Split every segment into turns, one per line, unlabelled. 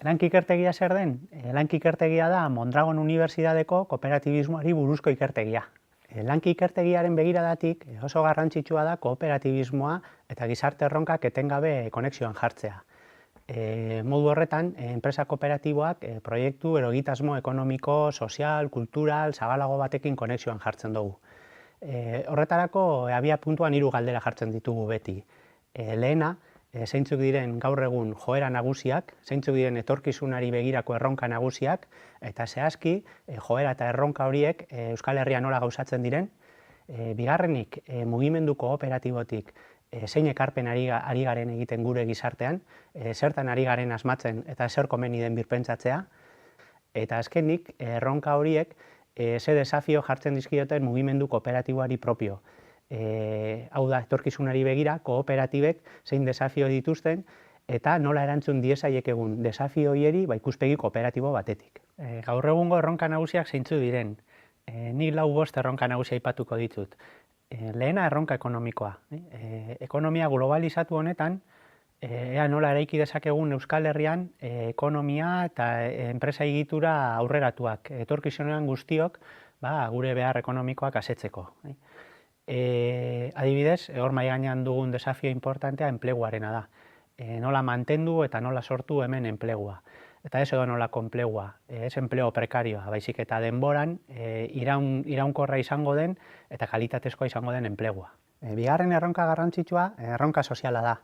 Lanki ikertegia zer den? Lanki ikertegia da Mondragon Unibertsitateko kooperatibismoari buruzko ikertegia. Lanki ikertegiaren begiradatik oso garrantzitsua da kooperatibismoa eta gizarte erronkak etengabe konexioan jartzea. Modu horretan, enpresa kooperatiboak proiektu edo egitasmo ekonomiko, sozial, kultural, zabalago batekin konexioan jartzen dugu. Horretarako abiapuntuan 3 galdera jartzen ditugu beti. Lehena, zeintzuk diren gaur egun joera nagusiak, zeintzuk diren etorkizunari begirako erronka nagusiak, eta zehazki joera eta erronka horiek Euskal Herrian nola gauzatzen diren. Bigarrenik, mugimendu kooperatibotik zein ekarpen ari garen egiten gure gizartean, zertan ari garen asmatzen eta zer komeni den birpentsatzea. Eta azkenik, erronka horiek ze desafio jartzen dizkioten mugimendu kooperatiboari propio. Hau da, etorkizunari begira, kooperatibek zein desafio dituzten eta nola erantzun diezaiek egun desafio hieri ikuspegi kooperatibo batetik. Gaur egungo erronka nagusiak zeintzu diren. Nik 4-5 erronka nagusia aipatuko ditut. Lehena erronka ekonomikoa. Ekonomia globalizatu honetan, ea nola eraiki dezakegun Euskal Herrian ekonomia eta enpresa egitura aurreratuak, etorkizunean guztiok gure behar ekonomikoak asetzeko. Adibidez, hor mahai gainean dugun desafio importantea enpleguarena da. Nola mantendu eta nola sortu hemen enplegua. Eta ez edo nolako enplegua, ez enpleo prekarioa, baizik eta denboran iraunkorra izango den eta kalitatezkoa izango den enplegua. Bigarren erronka garrantzitsua, erronka soziala da.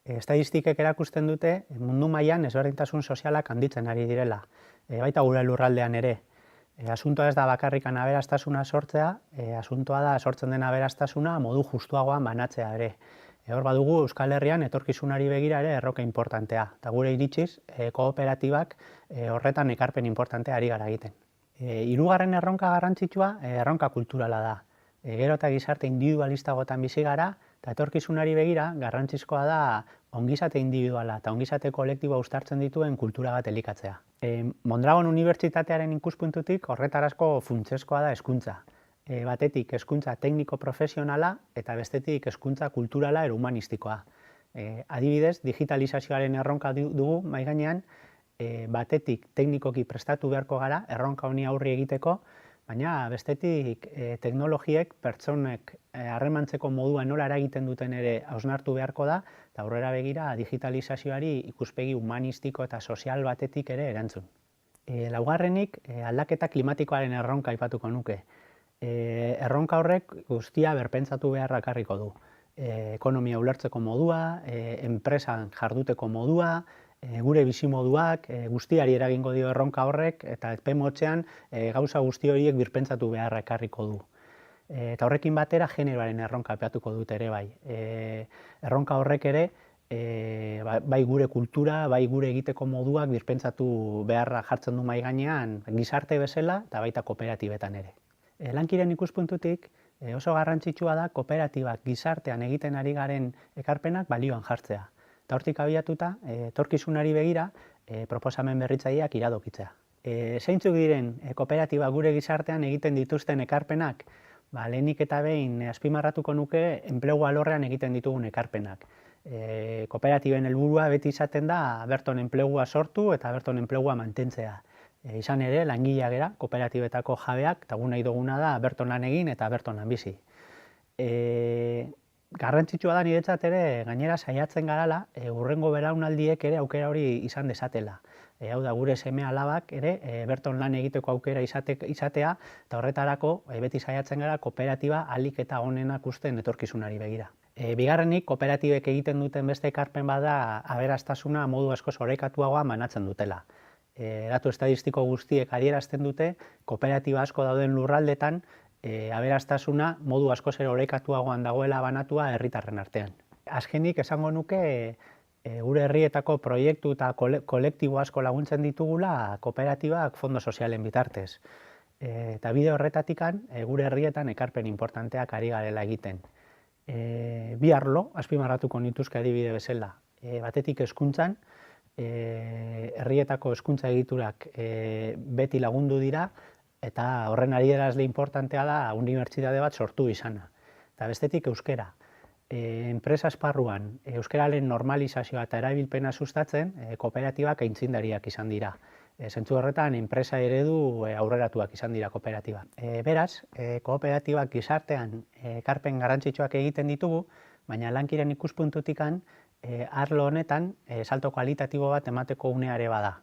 Estadistikek erakusten dute mundu mailan ezberdintasun sozialak handitzen ari direla, baita gure lurraldean ere. Asuntoa ez da bakarrikan aberastasuna sortzea, asuntoa da sortzen den aberastasuna modu justuagoan banatzea ere. Hor badugu Euskal Herrian etorkizunari begira ere erronka importantea, eta gure iritsiz kooperatibak horretan ekarpen importantea ari gara egiten. Hirugarren erronka garrantzitsua erronka kulturala da. Gero eta gizarte individualistagotan bizi gara, eta etorkizunari begira garrantzizkoa da ongizate individuala eta ongizate kolektiboa uztartzen dituen kultura bat elikatzea. Mondragon Unibertsitatearen ikuspuntutik horretarazko funtsezkoa da hezkuntza. Batetik hezkuntza tekniko profesionala eta bestetik hezkuntza kulturala edo humanistikoa. Adibidez, digitalizazioaren erronka dugu mahai gainean, batetik teknikoki prestatu beharko gara erronka honi aurre egiteko, baina bestetik teknologiek pertsonek harremantzeko modua nola eragiten duten ere hausnartu beharko da, eta aurrera begira digitalizazioari ikuspegi humanistiko eta sozial batetik ere erantzun. Laugarrenik, aldaketa klimatikoaren erronka aipatuko nuke. Erronka horrek guztia berpentsatu beharra ekarriko du. Ekonomia ulertzeko modua, enpresan jarduteko modua, gure bizimoduak, guztiari eragingo dio erronka horrek, eta epe motzean gauza guzti horiek birpentsatu beharra ekarriko du. Eta horrekin batera generoaren erronka aipatuko dut ere bai. Erronka horrek ere bai gure kultura, bai gure egiteko moduak birpentsatu beharra jartzen du mahai gainean gizarte bezala eta baita kooperatibetan ere. Lankiren ikuspuntutik oso garrantzitsua da kooperatibak gizartean egiten ari garen ekarpenak balioan jartzea. Eta hortik abiatuta, etorkizunari begira, proposamen berritzaileak iradokitzea. Zeintzuk diren kooperatiba gure gizartean egiten dituzten ekarpenak? Lehenik eta behin azpimarratuko nuke enplegu alorrean egiten ditugun ekarpenak. Kooperatiben helburua beti izaten da berton enplegua sortu eta berton enplegua mantentzea. Izan ere, langileak gara, kooperatibetako jabeak, eta gu nahi duguna da berton lan egin eta berton lan bizi. Garrantzitsua da niretzat ere gainera saiatzen garala, hurrengo belaunaldiek ere aukera hori izan dezatela. Hau da, gure seme alabak ere berton lan egiteko aukera izatea, eta horretarako beti saiatzen gara kooperatiba ahalik eta onenak usten etorkizunari begira. Bigarrenik, kooperatibek egiten duten beste ekarpen bada aberastasuna modu askoz orekatuagoan banatzen dutela. Datu estadistiko guztiek adierazten dute, kooperatiba asko dauden lurraldetan, aberastasuna modu askoz ere orekatuagoan dagoela banatua herritarren artean. Azkenik esango nuke gure herrietako proiektu eta kolektibo asko laguntzen ditugula kooperatibak fondo sozialen bitartez. Eta bide horretatikan gure herrietan ekarpen importanteak ari garela egiten. Bi arlo azpimarratuko nituzke adibide bezala. Batetik hezkuntzan, herrietako hezkuntza egiturak beti lagundu dira, eta horren adierazle importantea da unibertsitate bat sortu izana. Eta bestetik euskera. enpresa esparruan euskararen normalizazioa eta erabilpena sustatzen kooperatibak aitzindariak izan dira. Zentzu horretan, enpresa eredu aurreratuak izan dira kooperatibak. Beraz, kooperatibak gizartean ekarpen garrantzitsuak egiten ditugu, baina lankiren ikuspuntutikan arlo honetan salto kualitatibo bat emateko unea ere bada.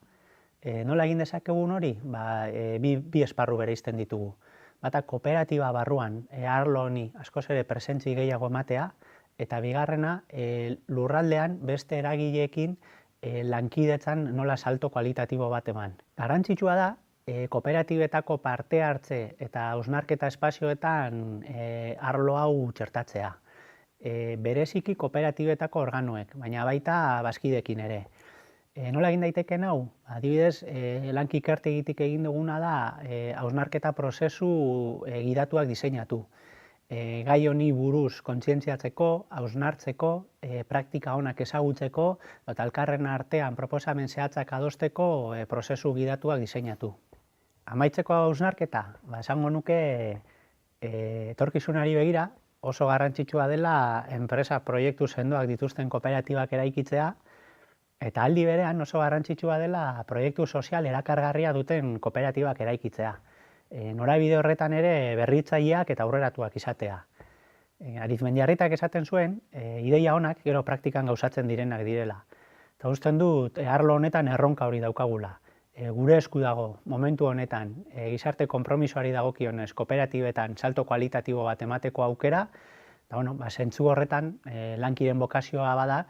Nola egin dezakegun hori? Bi esparru bereizten ditugu. Bata kooperatiba barruan arlo honi askoz ere presentzi gehiago ematea, eta bigarrena lurraldean beste eragileekin lankidetzan nola salto kualitatibo bat eman. Garrantzitsua da, kooperatibetako parte hartze eta hausnarketa espazioetan arlo hau txertatzea. Bereziki kooperatibetako organoek, baina baita bazkideekin ere. Nola egin daitekeen hau? Adibidez, lanki ikertegitik egin duguna da hausnarketa prozesu gidatuak diseinatu. Gai honi buruz kontzientziatzeko, hausnartzeko, praktika onak ezagutzeko, eta elkarren artean proposamen zehatzak adosteko prozesu gidatuak diseinatu. Amaitzeko hausnarketa, esango nuke etorkizunari begira oso garrantzitsua dela enpresa proiektu sendoak dituzten kooperatibak eraikitzea, eta aldi berean oso garrantzitsua dela proiektu sozial erakargarria duten kooperatibak eraikitzea. Norabide horretan ere berritzaileak eta aurreratuak izatea. Arizmendiarritak esaten zuen, ideia onak gero praktikan gauzatzen direnak direla. Eta usten dut, arlo honetan erronka hori daukagula. Gure esku dago, momentu honetan, gizarte konpromisoari dagokionez kooperatibetan salto kualitatibo bat emateko aukera, eta zentzu horretan lankiren bokazioa bada,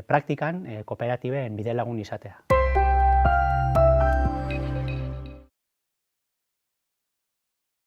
praktikan kooperatiben bidelagun izatea.